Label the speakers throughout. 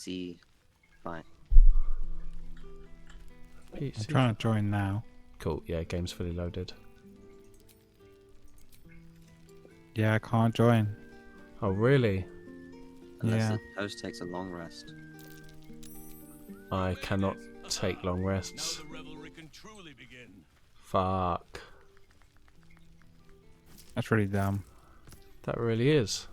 Speaker 1: PC fight.
Speaker 2: I'm
Speaker 3: PC.
Speaker 2: trying to join now.
Speaker 3: Cool. Yeah, game's fully loaded.
Speaker 2: Yeah, I can't join.
Speaker 3: Oh, really?
Speaker 1: Unless
Speaker 2: Yeah.
Speaker 1: the host takes a long rest.
Speaker 3: I cannot take long rests.
Speaker 4: Now the revelry can truly begin.
Speaker 3: Fuck.
Speaker 2: That's really dumb.
Speaker 3: That really is.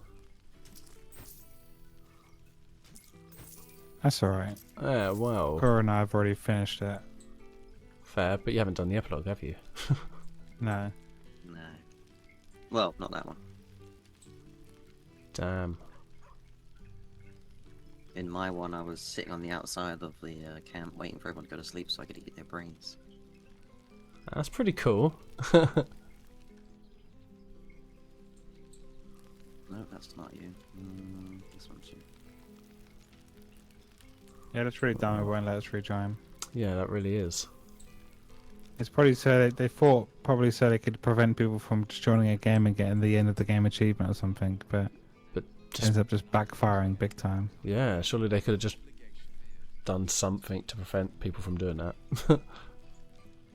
Speaker 2: That's alright.
Speaker 3: Yeah, well,
Speaker 2: Cora and I have already finished it.
Speaker 3: fair, but you haven't done the epilogue, have you?
Speaker 2: No.
Speaker 1: No. Well, not that one.
Speaker 3: Damn.
Speaker 1: In my one, I was sitting on the outside of the camp waiting for everyone to go to sleep so I could eat their brains.
Speaker 3: That's pretty cool.
Speaker 1: No, that's not you. This one's you.
Speaker 2: Yeah, that's really dumb. It won't let us rejoin.
Speaker 3: Yeah, that really is.
Speaker 2: It's probably so they thought probably so they could prevent people from just joining a game and getting the end of the game achievement or something, but
Speaker 3: Just,
Speaker 2: ends up just backfiring big time.
Speaker 3: yeah, surely they could have just done something to prevent people from doing that.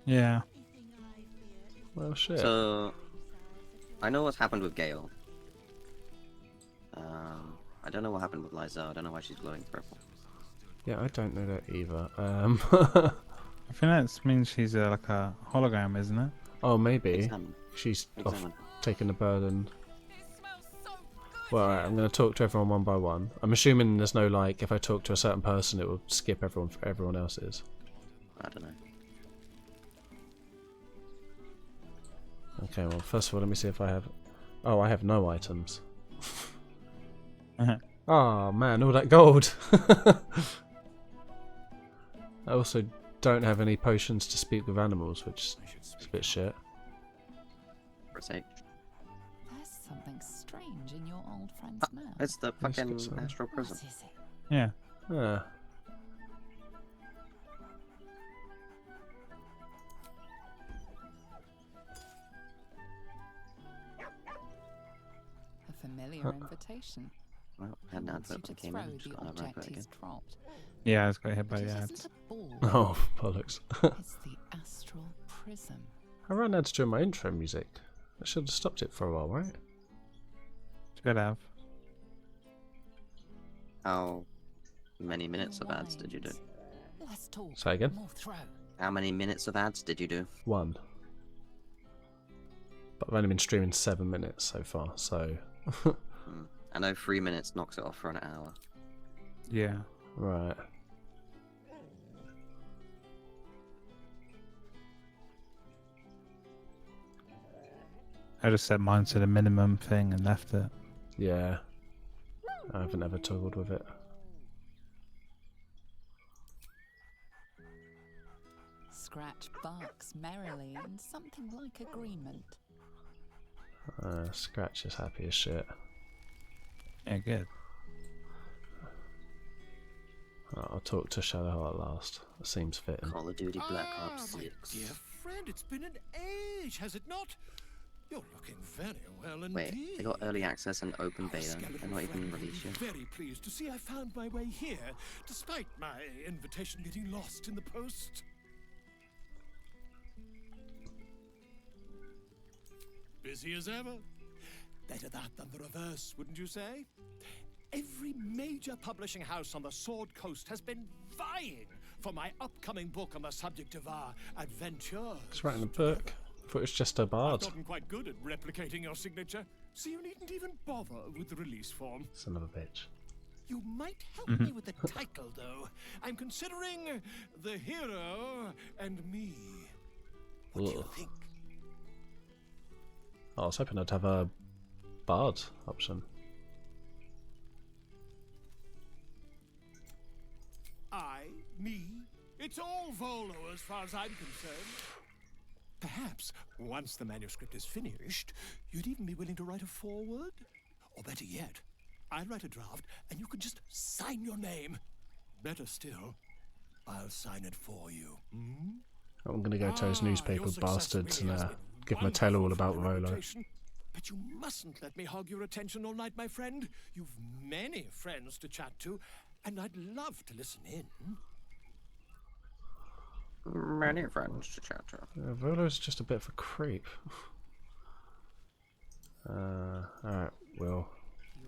Speaker 2: Yeah.
Speaker 3: Well, shit.
Speaker 1: So, I know what's happened with Gale. I don't know what happened with Liza. I don't know why she's glowing purple.
Speaker 3: Yeah, I don't know that either.
Speaker 2: I think that means she's like a hologram, isn't it?
Speaker 3: Oh, maybe.
Speaker 1: Examine.
Speaker 3: She's off
Speaker 1: Examine.
Speaker 3: taking the burden. Well, alright, I'm going to talk to everyone one by one. I'm assuming there's no, like, if I talk to a certain person, it will skip everyone for everyone else's.
Speaker 1: I don't know.
Speaker 3: Okay, well, first of all, let me see if I have... Oh, I have no items. Oh, man, all that gold! I also don't have any potions to speak with animals, which is a bit shit.
Speaker 1: For a sec.
Speaker 5: There's something strange in your old friend's mouth.
Speaker 1: It's the
Speaker 3: Let's
Speaker 1: fucking
Speaker 3: get some.
Speaker 1: astral
Speaker 5: What
Speaker 1: prism.
Speaker 5: is it?
Speaker 2: Yeah.
Speaker 3: Ah.
Speaker 5: A familiar invitation.
Speaker 1: Well, had an
Speaker 5: Wants you
Speaker 1: advert
Speaker 5: to
Speaker 1: that came
Speaker 5: throw
Speaker 1: in. Just
Speaker 5: the
Speaker 1: got an advert
Speaker 5: object
Speaker 1: again.
Speaker 5: he's dropped.
Speaker 2: Yeah, it's got hit by
Speaker 5: But
Speaker 2: the
Speaker 5: it
Speaker 2: ads.
Speaker 5: isn't a ball.
Speaker 3: Oh, bollocks.
Speaker 5: It's the astral prism.
Speaker 3: I ran ads during my intro music. I should have stopped it for a while, right?
Speaker 2: Should have.
Speaker 1: How many minutes of ads did you do?
Speaker 5: Less talk,
Speaker 3: Say again?
Speaker 5: more throw.
Speaker 1: How many minutes of ads did you do?
Speaker 3: 1. But I've only been streaming 7 minutes so far, so...
Speaker 1: I know 3 minutes knocks it off for an hour.
Speaker 2: Yeah.
Speaker 3: Right.
Speaker 2: I just set mine to the minimum thing and left it.
Speaker 3: Yeah. I haven't ever toggled with it.
Speaker 5: Scratch barks merrily in something like agreement.
Speaker 3: Scratch is happy as shit.
Speaker 2: Yeah, good.
Speaker 3: I'll talk to Shadowheart last. That seems fitting.
Speaker 1: Call of Duty Black Ops
Speaker 4: My
Speaker 1: 6.
Speaker 4: dear friend, it's been an age, has it not? You're looking very well indeed.
Speaker 1: Wait, they got early access and open
Speaker 4: Our
Speaker 1: beta.
Speaker 4: skeleton
Speaker 1: They're not even
Speaker 4: friend will
Speaker 1: released
Speaker 4: be
Speaker 1: yet.
Speaker 4: very pleased to see I found my way here, despite my invitation getting lost in the post. Busy as ever. Better that than the reverse, wouldn't you say? Every major publishing house on the Sword Coast has been vying for my upcoming book on the subject of our adventures.
Speaker 3: He's writing a book. I thought it was just a
Speaker 4: I've
Speaker 3: bard.
Speaker 4: gotten quite good at replicating your signature, so you needn't even bother with the release form.
Speaker 3: Son of a bitch.
Speaker 4: You might help me with the title, though. I'm considering The Hero and Me. What do you
Speaker 3: Ugh.
Speaker 4: think?
Speaker 3: I was hoping I'd have a bard option.
Speaker 4: Me? It's all Volo as far as I'm concerned. Perhaps, once the manuscript is finished, you'd even be willing to write a foreword? Or better yet, I'll write a draft and you can just sign your name. Better still, I'll sign it for you. Hmm?
Speaker 3: I'm going to go to those newspaper
Speaker 4: your success
Speaker 3: bastards
Speaker 4: really
Speaker 3: and
Speaker 4: has been
Speaker 3: give them a tell all
Speaker 4: wonderful
Speaker 3: about
Speaker 4: for my
Speaker 3: Rolo.
Speaker 4: reputation. But you mustn't let me hog your attention all night, my friend. You've many friends to chat to, and I'd love to listen in.
Speaker 1: Many friends to chat to.
Speaker 3: Volo's just a bit of a creep. Alright, well,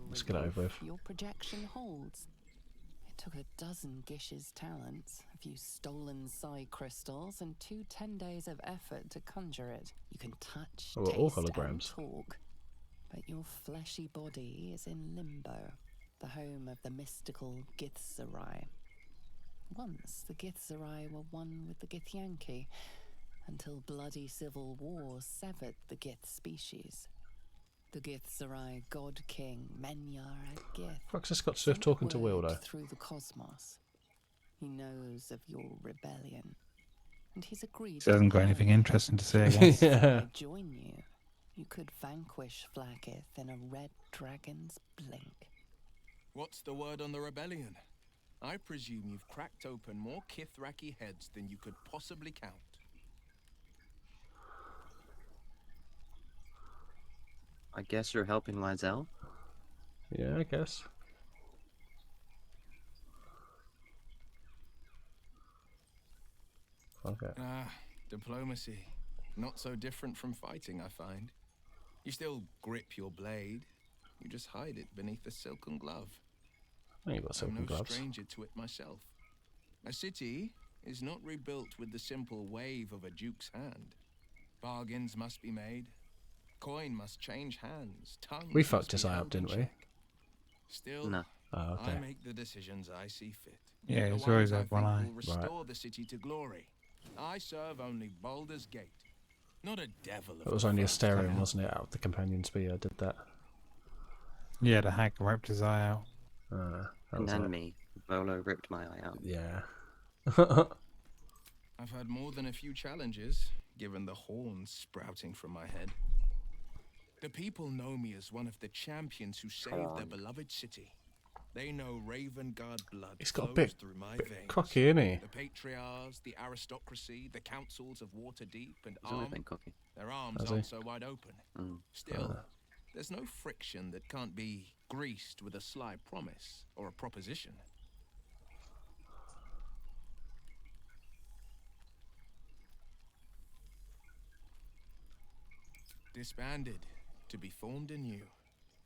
Speaker 3: let's get it over with.
Speaker 5: Your projection holds. It took a dozen Gish's talents, a few stolen psi crystals, and 10 days of effort to conjure it. You can touch,
Speaker 3: Oh, we're all
Speaker 5: taste, and
Speaker 3: holograms.
Speaker 5: talk, but your fleshy body is in limbo, the home of the mystical Githzerai. Once the Githzerai were one with the Githyanki, until bloody civil war severed the Gith species. The Githzerai God King Menyar Gith
Speaker 3: Fuck's this got to do with talking to Will, though?
Speaker 5: through the cosmos. He knows of your rebellion, and he's agreed.
Speaker 2: He hasn't got anything interesting to say, I guess.
Speaker 3: Yeah.
Speaker 5: I join you. You could vanquish Flakith in a red dragon's blink.
Speaker 6: What's the word on the rebellion? I presume you've cracked open more Kithraki heads than you could possibly count.
Speaker 1: I guess you're helping Lizelle?
Speaker 3: Yeah, I guess. Okay.
Speaker 6: Ah, diplomacy. Not so different from fighting, I find. You still grip your blade. You just hide it beneath a silken glove.
Speaker 3: I ain't got
Speaker 6: I'm
Speaker 3: silken
Speaker 6: no
Speaker 3: gloves.
Speaker 6: stranger to it myself. A city is not rebuilt with the simple wave of a duke's hand. Bargains must be made. Coin must change hands. Tongues
Speaker 3: We
Speaker 6: must
Speaker 3: fucked
Speaker 6: be
Speaker 3: his eye
Speaker 6: held
Speaker 3: up,
Speaker 6: in
Speaker 3: didn't we?
Speaker 6: check. Still,
Speaker 1: No.
Speaker 3: Oh, okay.
Speaker 6: I make the decisions I see fit.
Speaker 2: Yeah,
Speaker 6: The
Speaker 2: he's always
Speaker 6: ones I
Speaker 2: had one
Speaker 6: think
Speaker 2: eye.
Speaker 6: will restore the city to glory. I serve only Baldur's Gate, not a devil of
Speaker 3: It was
Speaker 6: the
Speaker 3: only a
Speaker 6: first
Speaker 3: stereo,
Speaker 6: kind.
Speaker 3: wasn't it, out of the companion spear did that.
Speaker 2: Yeah, the hag ripped his eye out.
Speaker 3: That
Speaker 1: And
Speaker 3: was
Speaker 1: then
Speaker 3: it.
Speaker 1: me. Volo ripped my eye out.
Speaker 3: Yeah.
Speaker 6: I've had more than a few challenges, given the horns sprouting from my head. The people know me as one of the champions who saved their beloved city. They know Ravengard blood
Speaker 3: He's got a
Speaker 6: flows
Speaker 3: bit
Speaker 6: through my veins.
Speaker 3: cocky, isn't he?
Speaker 6: The patriarchs, the aristocracy, the councils of Waterdeep and
Speaker 1: He's always
Speaker 6: Arm,
Speaker 1: been cocky.
Speaker 6: their arms
Speaker 3: Has
Speaker 6: aren't
Speaker 3: he?
Speaker 6: so wide open.
Speaker 1: Mm.
Speaker 6: Still, there's no friction that can't be greased with a sly promise or a proposition. Disbanded, to be formed anew.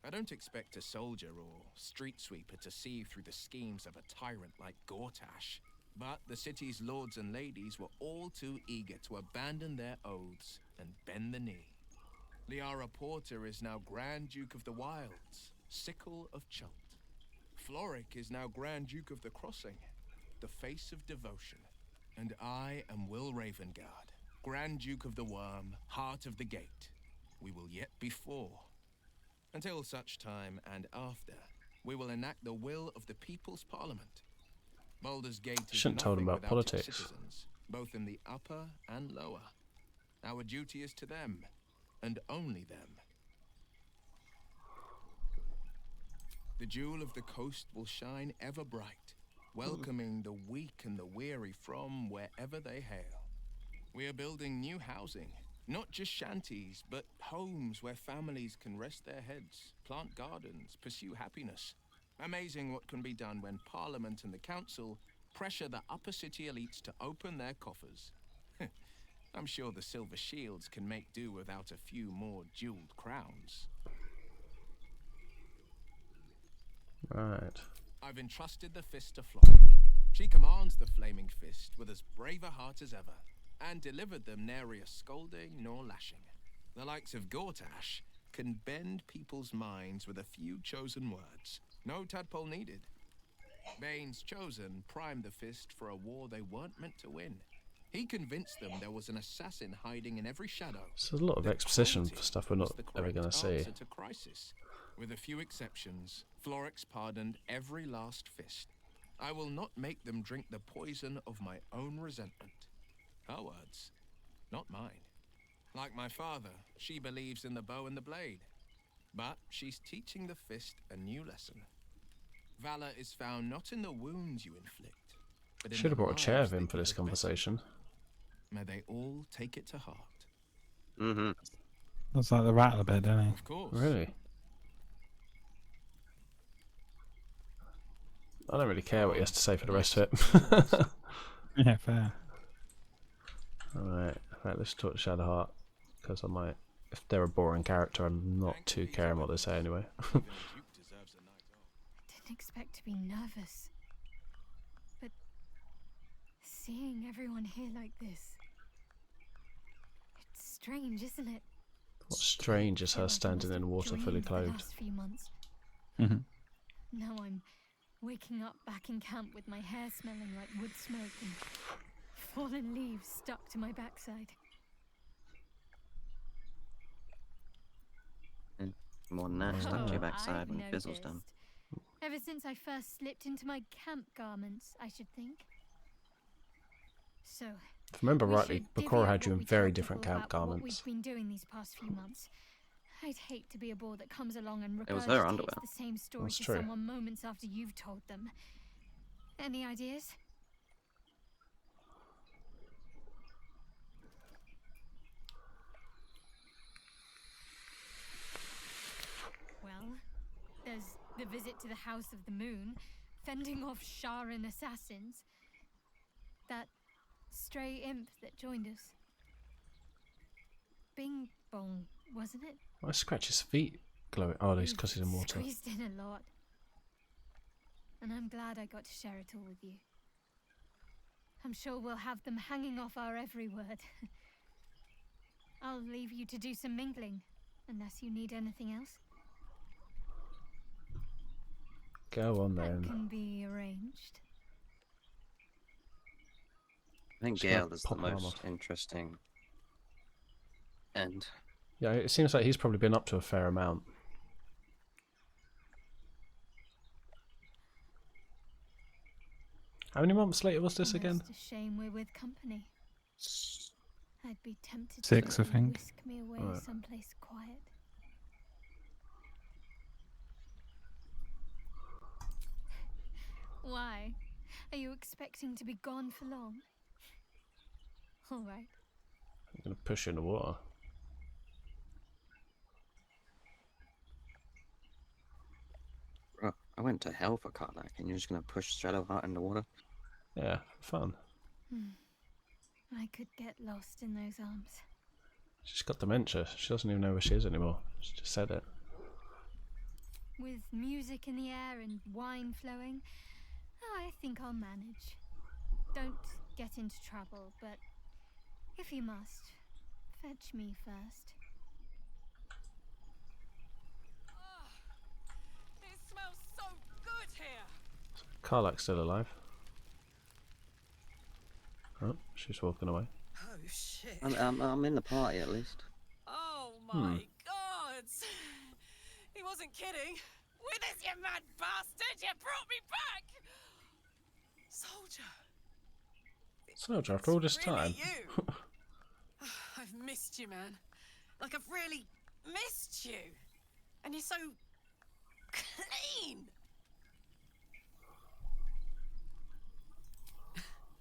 Speaker 6: I don't expect a soldier or street sweeper to see through the schemes of a tyrant like Gortash. But the city's lords and ladies were all too eager to abandon their oaths and bend the knee. Liara Porter is now Grand Duke of the Wilds, Sickle of Chult. Floric is now Grand Duke of the Crossing, the face of devotion. And I am Will Ravengard, Grand Duke of the Worm, Heart of the Gate. We will yet be four. Until such time and after, we will enact the will of the People's Parliament. Baldur's Gate is
Speaker 3: Shouldn't tell them
Speaker 6: nothing
Speaker 3: about
Speaker 6: without its
Speaker 3: politics.
Speaker 6: citizens, both in the upper and lower. Our duty is to them, and only them. The jewel of the coast will shine ever bright, welcoming the weak and the weary from wherever they hail. We are building new housing, not just shanties, but homes where families can rest their heads, plant gardens, pursue happiness. Amazing what can be done when Parliament and the Council pressure the upper city elites to open their coffers. I'm sure the Silver Shields can make do without a few more jeweled crowns.
Speaker 3: Right.
Speaker 6: I've entrusted the fist to Floric. She commands the flaming fist with as brave a heart as ever, and delivered them nary a scolding nor lashing. The likes of Gortash can bend people's minds with a few chosen words. No tadpole needed. Bane's Chosen primed the fist for a war they weren't meant to win. He convinced them there was an assassin hiding in every shadow.
Speaker 3: So there's a lot of
Speaker 6: That
Speaker 3: exposition
Speaker 6: cruelty
Speaker 3: for stuff we're
Speaker 6: was
Speaker 3: not
Speaker 6: the
Speaker 3: ever
Speaker 6: correct
Speaker 3: going to see.
Speaker 6: answer to crisis. With a few exceptions, Florix pardoned every last fist. I will not make them drink the poison of my own resentment. Her words, not mine. Like my father, she believes in the bow and the blade. But she's teaching the fist a new lesson. Valor is found not in the wounds you inflict, but in
Speaker 3: Should have
Speaker 6: the
Speaker 3: brought a chair
Speaker 6: lives
Speaker 3: of him
Speaker 6: they
Speaker 3: for this
Speaker 6: put better.
Speaker 3: conversation.
Speaker 6: May they all take it to heart.
Speaker 1: Mm-hmm.
Speaker 2: Looks like the rattle a bit, doesn't he?
Speaker 6: Of course.
Speaker 3: Really? I don't really care what he has to say for the rest of it.
Speaker 2: Yeah, fair.
Speaker 3: Alright, let's talk to Shadowheart. Because I might... If they're a boring character, I'm not too caring what they say anyway.
Speaker 7: I didn't expect to be nervous. But seeing everyone here like this... It's strange, isn't it?
Speaker 3: What's strange is her standing in water fully clothed.
Speaker 7: The last few months.
Speaker 2: Mhm.
Speaker 7: Now I'm waking up back in camp with my hair smelling like wood smoke and fallen leaves stuck to my backside.
Speaker 1: More than that, stuck to your backside
Speaker 7: I've
Speaker 1: when the fizzle's done.
Speaker 7: noticed. Ever since I first slipped into my camp garments, I should think. So,
Speaker 3: If I remember
Speaker 7: we
Speaker 3: rightly,
Speaker 7: should divvy
Speaker 3: Bakura
Speaker 7: up
Speaker 3: had you
Speaker 7: what
Speaker 3: in
Speaker 7: we
Speaker 3: very
Speaker 7: told
Speaker 3: different
Speaker 7: people
Speaker 3: camp
Speaker 7: about what
Speaker 3: garments.
Speaker 7: we've been doing these past few months. I'd hate to be a bore that comes along and
Speaker 1: It was her
Speaker 7: regurgitates
Speaker 1: underwear.
Speaker 7: the same story
Speaker 3: That's
Speaker 7: to
Speaker 3: true.
Speaker 7: someone moments after you've told them. Any ideas? Well, there's the visit to the House of the Moon, fending off Sharan assassins. That stray imp that joined us. Bing Bong, wasn't it?
Speaker 3: Why scratch his feet glowing? Oh, he's because he's in water.
Speaker 7: Squeezed in a lot. And I'm glad I got to share it all with you. I'm sure we'll have them hanging off our every word. I'll leave you to do some mingling, unless you need anything else.
Speaker 3: Go on
Speaker 7: That
Speaker 3: then.
Speaker 7: can be arranged.
Speaker 1: I think
Speaker 3: Just gonna
Speaker 1: Gale is the
Speaker 3: pop her arm
Speaker 1: most
Speaker 3: off.
Speaker 1: interesting end.
Speaker 3: Yeah, it seems like he's probably been up to a fair amount. How many months later was this again?
Speaker 7: Almost a shame we're with company. I'd be tempted
Speaker 2: 6,
Speaker 7: to
Speaker 2: I
Speaker 7: let you
Speaker 2: think.
Speaker 7: whisk me away
Speaker 3: Right.
Speaker 7: someplace quiet. Why? Are you expecting to be gone for long? All right.
Speaker 3: I'm gonna push you in the water.
Speaker 1: Bro, I went to hell for Karlak, and you're just gonna push Shadowheart in the water?
Speaker 3: Yeah, fun.
Speaker 7: I could get lost in those arms.
Speaker 3: She's got dementia. She doesn't even know where she is anymore. She just said it.
Speaker 7: With music in the air and wine flowing, I think I'll manage. Don't get into trouble, but if you must, fetch me first.
Speaker 8: It smells so good here.
Speaker 3: Karlak's still alive. Oh, she's walking away.
Speaker 8: Oh shit.
Speaker 1: I'm in the party at least.
Speaker 8: Oh my god. He wasn't kidding. Withers, you mad bastard! You brought me back! Soldier.
Speaker 3: Soldier, after all this
Speaker 8: Really
Speaker 3: time.
Speaker 8: you? I've missed you, man. Like, I've really missed you. And you're so clean.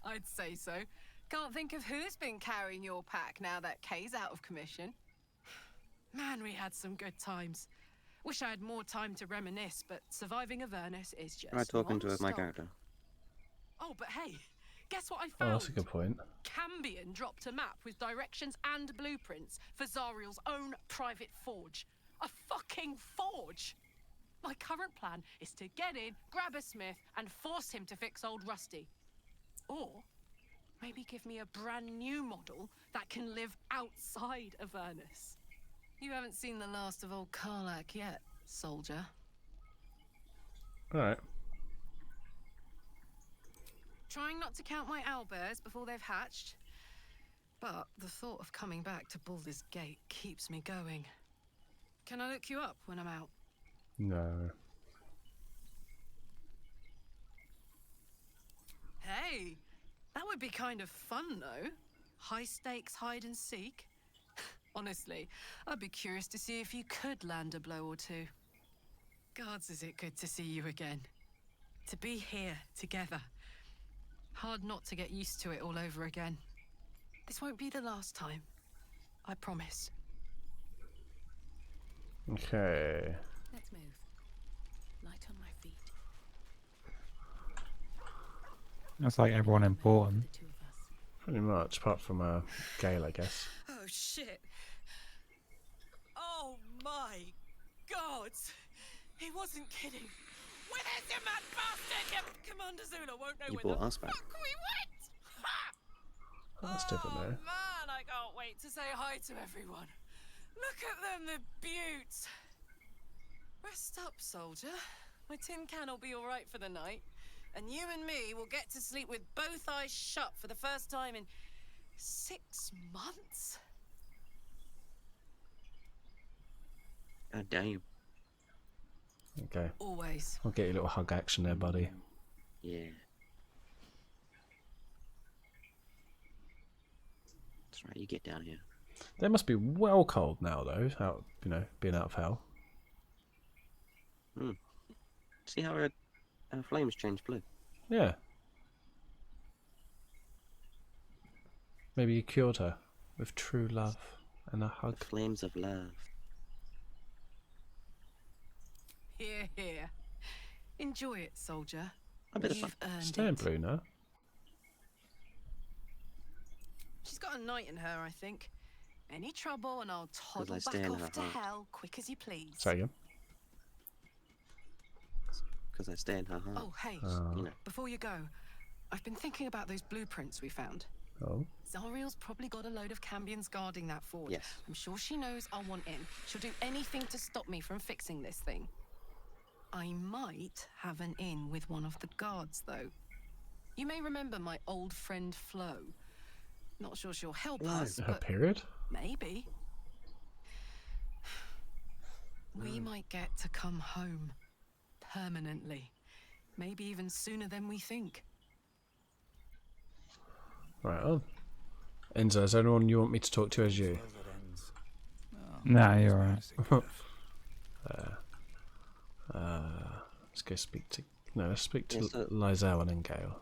Speaker 8: I'd say so. Can't think of who's been carrying your pack now that Kay's out of commission. Man, we had some good times. Wish I had more time to reminisce, but surviving Avernus is just
Speaker 1: Try talking to my
Speaker 8: non-stop.
Speaker 1: character.
Speaker 8: Oh, but hey, guess what I
Speaker 3: Oh,
Speaker 8: found?
Speaker 3: that's a good point.
Speaker 8: Cambion dropped a map with directions and blueprints for Zariel's own private forge. A fucking forge! My current plan is to get in, grab a smith, and force him to fix old Rusty. Or maybe give me a brand new model that can live outside Avernus. You haven't seen the last of old Karlak yet, soldier.
Speaker 3: Alright.
Speaker 8: Trying not to count my owlbears before they've hatched. But the thought of coming back to Baldur's Gate keeps me going. Can I look you up when I'm out?
Speaker 3: No.
Speaker 8: Hey, that would be kind of fun, though. High stakes hide and seek. Honestly, I'd be curious to see if you could land a blow or two. Gods, is it good to see you again. To be here together. Hard not to get used to it all over again. This won't be the last time. I promise.
Speaker 3: Okay.
Speaker 5: Let's move. Light on my feet.
Speaker 2: That's like everyone important.
Speaker 5: The two of us.
Speaker 3: Pretty much, apart from Gale, I guess.
Speaker 8: Oh shit! Oh my god! He wasn't kidding. Where's your mad bastard? Commander Zula won't know
Speaker 1: You
Speaker 8: where
Speaker 1: brought
Speaker 8: the
Speaker 1: us back.
Speaker 8: fuck we went. Ha!
Speaker 3: That's different though.
Speaker 8: Man, I can't wait to say hi to everyone. Look at them, the beauts. Rest up, soldier. My tin can will be all right for the night, and you and me will get to sleep with both eyes shut for the first time in 6 months.
Speaker 1: God damn.
Speaker 3: Okay.
Speaker 8: Always.
Speaker 3: I'll get you a little hug action there, buddy.
Speaker 1: Yeah. That's right, you get down here.
Speaker 3: They must be well cold now, though. Out, being out of hell.
Speaker 1: See how her flames change blue?
Speaker 3: Yeah. Maybe you cured her with true love and a hug.
Speaker 1: The flames of love.
Speaker 8: Here, here. Enjoy it, soldier.
Speaker 1: A bit of fun.
Speaker 8: You've earned
Speaker 3: Stay in
Speaker 8: it.
Speaker 3: blue now.
Speaker 8: She's got a knight in her, I think. Any trouble and I'll toddle
Speaker 1: I
Speaker 8: back
Speaker 1: stay in
Speaker 8: off
Speaker 1: her
Speaker 8: to
Speaker 1: heart.
Speaker 8: hell quick as you please.
Speaker 3: Say again.
Speaker 1: Because I stay in her heart.
Speaker 8: Oh, hey,
Speaker 1: You know.
Speaker 8: before you go, I've been thinking about those blueprints we found.
Speaker 3: Oh.
Speaker 8: Zariel's probably got a load of Cambions guarding that fort.
Speaker 1: Yes.
Speaker 8: I'm sure she knows I'll want in. She'll do anything to stop me from fixing this thing. I might have an in with one of the guards, though. You may remember my old friend Flo. Not sure she'll help
Speaker 1: Flo.
Speaker 8: us,
Speaker 3: Her
Speaker 8: but
Speaker 3: period?
Speaker 8: maybe. We might get to come home. Permanently. Maybe even sooner than we think.
Speaker 3: Right on. Enzo, is there anyone you want me to talk to as you?
Speaker 2: Nah, you're right.
Speaker 3: Let's go speak to... No, let's speak to
Speaker 1: Yeah, so-
Speaker 3: Lizelle and then Gale.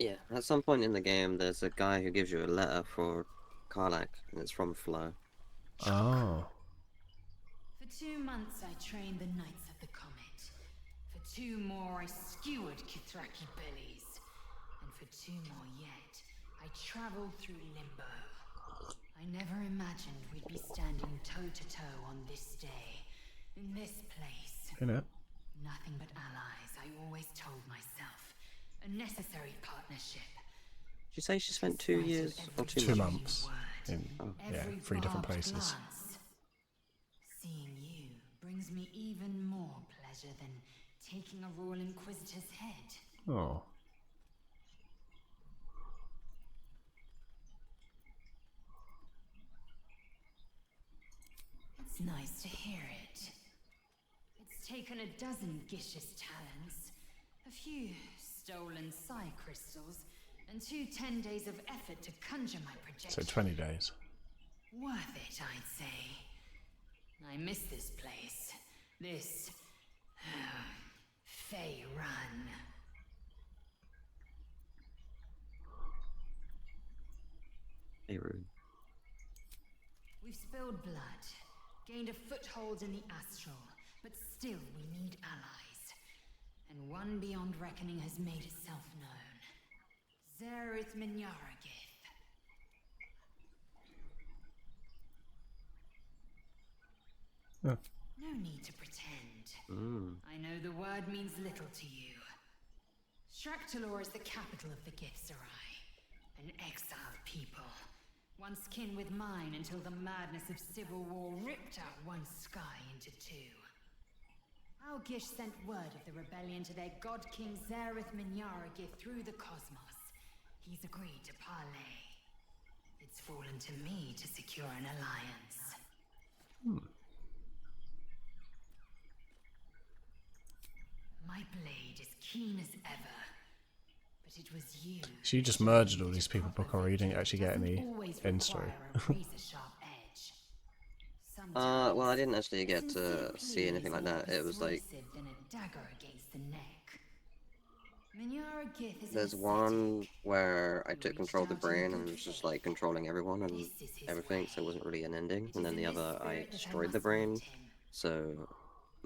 Speaker 1: Yeah, at some point in the game, there's a guy who gives you a letter for Karlak, and it's from Flo.
Speaker 3: Oh.
Speaker 9: For 2 months I trained the Knights of the Comet. For 2 more I skewered Kithraki bellies. And for 2 more yet, I traveled through Limbo. I never imagined we'd be standing toe-to-toe on this day, in this place.
Speaker 3: In it.
Speaker 9: Nothing but allies, I always told myself. A necessary partnership.
Speaker 1: Did you say she spent 2 years or 2
Speaker 3: 2
Speaker 1: months?
Speaker 3: months. In, yeah,
Speaker 9: Every
Speaker 3: 3 different
Speaker 9: barbed
Speaker 3: places.
Speaker 9: glance. Seeing you brings me even more pleasure than taking a Royal Inquisitor's head.
Speaker 3: Oh.
Speaker 9: It's nice to hear it. It's taken a dozen Gish's talents, a few stolen psi crystals, and 2 10 days of effort to conjure my
Speaker 3: So
Speaker 9: projection.
Speaker 3: 20 days.
Speaker 9: Worth it, I'd say. I miss this place. This... Fey Run.
Speaker 1: Hey, Rude.
Speaker 9: We've spilled blood, gained a foothold in the astral, but still we need allies. And one beyond reckoning has made itself known. Zerith Minyaragith.
Speaker 3: Oh.
Speaker 9: No need to pretend.
Speaker 1: Mm.
Speaker 9: I know the word means little to you. Shraktalor is the capital of the Githzerai, an exiled people, once kin with mine until the madness of civil war ripped out one sky into 2. Our Gish sent word of the rebellion to their god king Zerith Minyaragith through the cosmos. He's agreed to parley. It's fallen to me to secure an alliance. My blade is keen as ever, but it was you.
Speaker 3: So you just merged all these people before you didn't actually get any
Speaker 9: Always
Speaker 3: end story.
Speaker 9: require a razor-sharp edge.
Speaker 1: Well, I
Speaker 9: Sometimes
Speaker 1: didn't actually get to
Speaker 9: sincere
Speaker 1: see anything
Speaker 9: plea
Speaker 1: like
Speaker 9: is
Speaker 1: that.
Speaker 9: more
Speaker 1: It was like,
Speaker 9: persuasive than a dagger against the neck. Minyaragith is
Speaker 1: there's
Speaker 9: an
Speaker 1: one
Speaker 9: ascetic.
Speaker 1: where I
Speaker 9: You
Speaker 1: took control of the
Speaker 9: reached out in
Speaker 1: brain
Speaker 9: good
Speaker 1: and was just
Speaker 9: faith.
Speaker 1: like controlling everyone and
Speaker 9: This is his
Speaker 1: everything, so it
Speaker 9: way.
Speaker 1: wasn't really an ending.
Speaker 9: It
Speaker 1: And
Speaker 9: is
Speaker 1: then the
Speaker 9: in this
Speaker 1: other, I
Speaker 9: spirit that
Speaker 1: destroyed the
Speaker 9: must
Speaker 1: brain,
Speaker 9: meet him.
Speaker 1: so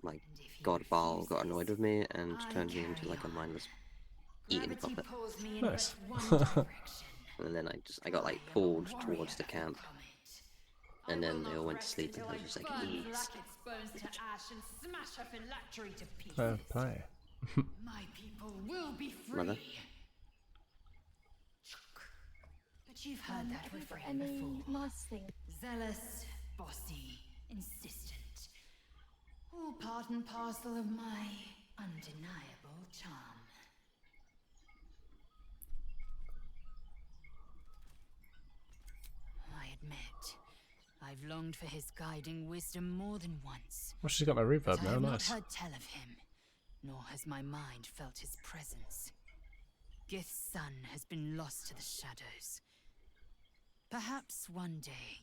Speaker 1: like
Speaker 9: And if you
Speaker 1: God Baal
Speaker 9: refuse
Speaker 1: got annoyed with me and
Speaker 9: I
Speaker 1: turned me into
Speaker 9: carry
Speaker 1: like a
Speaker 9: on.
Speaker 1: mindless eating
Speaker 9: Gravity
Speaker 1: puppet.
Speaker 9: pulls me in
Speaker 3: Nice.
Speaker 9: but one direction.
Speaker 1: And then I got like
Speaker 9: I am a
Speaker 1: pulled
Speaker 9: warrior,
Speaker 1: towards the camp.
Speaker 9: comet.
Speaker 1: And
Speaker 9: I
Speaker 1: then
Speaker 9: will
Speaker 1: they
Speaker 9: not
Speaker 1: all went to
Speaker 9: rest
Speaker 1: sleep and
Speaker 9: until
Speaker 1: I was just like,
Speaker 9: burn
Speaker 1: yes.
Speaker 9: Blackett's bones to ash and smash her phylactery to pieces.
Speaker 3: Fair play.
Speaker 9: My people will be free.
Speaker 1: Mother?
Speaker 9: But you've heard that
Speaker 7: Have you got
Speaker 9: refrain
Speaker 7: any
Speaker 9: before.
Speaker 7: last thing?
Speaker 9: Zealous, bossy, insistent. All part and parcel of my undeniable charm. I admit, I've longed for his guiding wisdom more than once.
Speaker 3: Well, she's got no
Speaker 9: But
Speaker 3: reverb
Speaker 9: I
Speaker 3: now.
Speaker 9: have not
Speaker 3: Nice.
Speaker 9: heard tell of him, nor has my mind felt his presence. Gith's son has been lost to the shadows. Perhaps one day,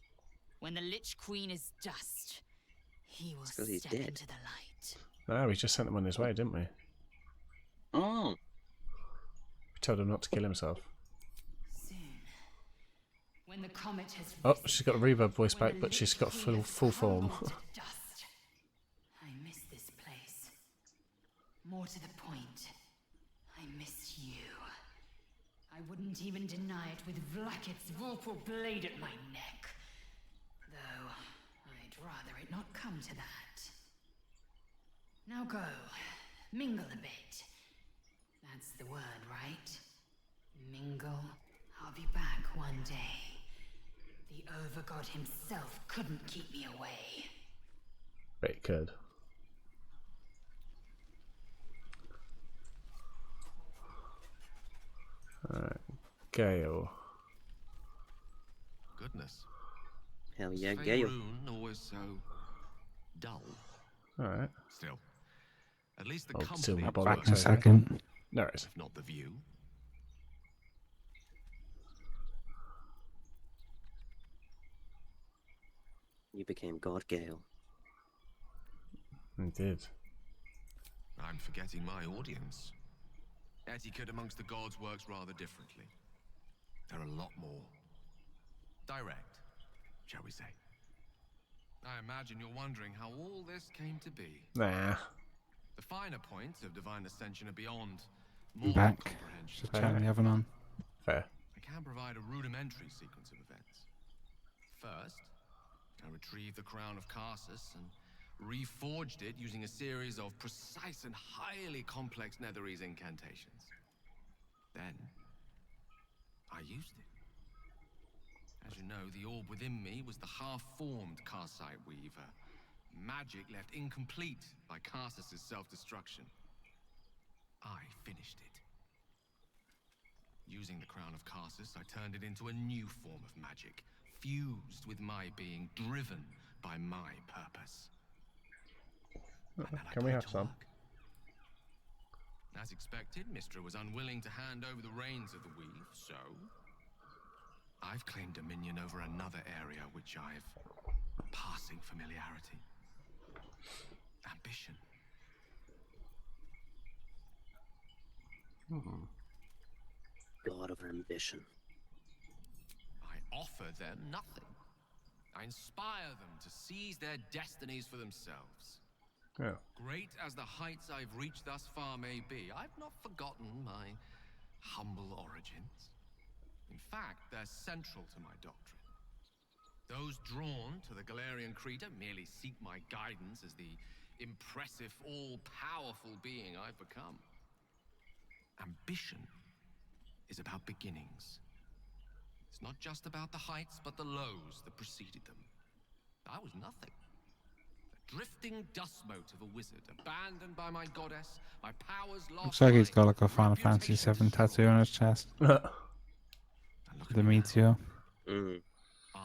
Speaker 9: when the Lich Queen is dust, he will
Speaker 1: It's 'cause he's
Speaker 9: step
Speaker 1: dead.
Speaker 9: into the light.
Speaker 3: No, we just sent him on his way, didn't we?
Speaker 1: Oh,
Speaker 3: We told him not to kill himself.
Speaker 9: Soon, when the comet has
Speaker 3: Oh,
Speaker 9: risen,
Speaker 3: she's got a reverb voice
Speaker 9: when
Speaker 3: back,
Speaker 9: the
Speaker 3: but she's
Speaker 9: Lich
Speaker 3: got
Speaker 9: Queen
Speaker 3: full
Speaker 9: has
Speaker 3: form.
Speaker 9: crumbled to dust. I miss this place. More to the point, I miss you. I wouldn't even deny it with Vlaakith's vorpal blade at my neck. Though, I'd rather it not come to that. Now go. Mingle a bit. That's the word, right? Mingle. I'll be back one day. The Overgod himself couldn't keep me away.
Speaker 3: But it could. Alright. Gale.
Speaker 10: Goodness.
Speaker 1: hell yeah,
Speaker 10: Is
Speaker 1: Gale.
Speaker 10: Faerun always so dull?
Speaker 3: Alright.
Speaker 10: Still, at least the
Speaker 3: Oh, still
Speaker 10: company
Speaker 3: my
Speaker 2: Back
Speaker 10: works,
Speaker 2: in a second.
Speaker 3: No, it is.
Speaker 10: if not the view.
Speaker 1: You became God Gale.
Speaker 3: It did.
Speaker 10: I'm forgetting my audience. Etiquette amongst the gods works rather differently. They're a lot more direct, shall we say. I imagine you're wondering how all this came to be.
Speaker 3: Nah.
Speaker 10: The finer points of divine ascension are beyond
Speaker 2: I'm
Speaker 10: mortal
Speaker 2: back.
Speaker 10: comprehension.
Speaker 2: Just turn the oven on.
Speaker 3: Fair.
Speaker 10: I can provide a rudimentary sequence of events. First, I retrieved the crown of Karsus and reforged it using a series of precise and highly complex Netherese incantations. Then, I used it. As you know, the orb within me was the half-formed Karsite Weaver. Magic left incomplete by Karsus' self-destruction. I finished it. Using the crown of Karsus, I turned it into a new form of magic, fused with my being, driven by my purpose. And then I
Speaker 3: Can
Speaker 10: put
Speaker 3: we
Speaker 10: it
Speaker 3: have
Speaker 10: to
Speaker 3: some?
Speaker 10: work. As expected, Mistra was unwilling to hand over the reins of the weave, so I've claimed dominion over another area which I've passing familiarity. Ambition.
Speaker 1: God of ambition.
Speaker 10: I offer them nothing. I inspire them to seize their destinies for themselves.
Speaker 3: Yeah.
Speaker 10: Great as the heights I've reached thus far may be, I've not forgotten my humble origins. In fact, they're central to my doctrine. Those drawn to the Galarian Creator merely seek my guidance as the impressive, all-powerful being I've become. Ambition is about beginnings. It's not just about the heights, but the lows that preceded them. I was nothing. A drifting dust mote of a wizard, abandoned by my goddess, my powers lost.
Speaker 2: Looks like he's
Speaker 10: my
Speaker 2: got like a Final Fantasy
Speaker 10: reputation
Speaker 2: VII tattoo on his chest.
Speaker 10: And look at
Speaker 2: The
Speaker 10: me now.
Speaker 2: meteor.
Speaker 1: Mm,
Speaker 10: I'm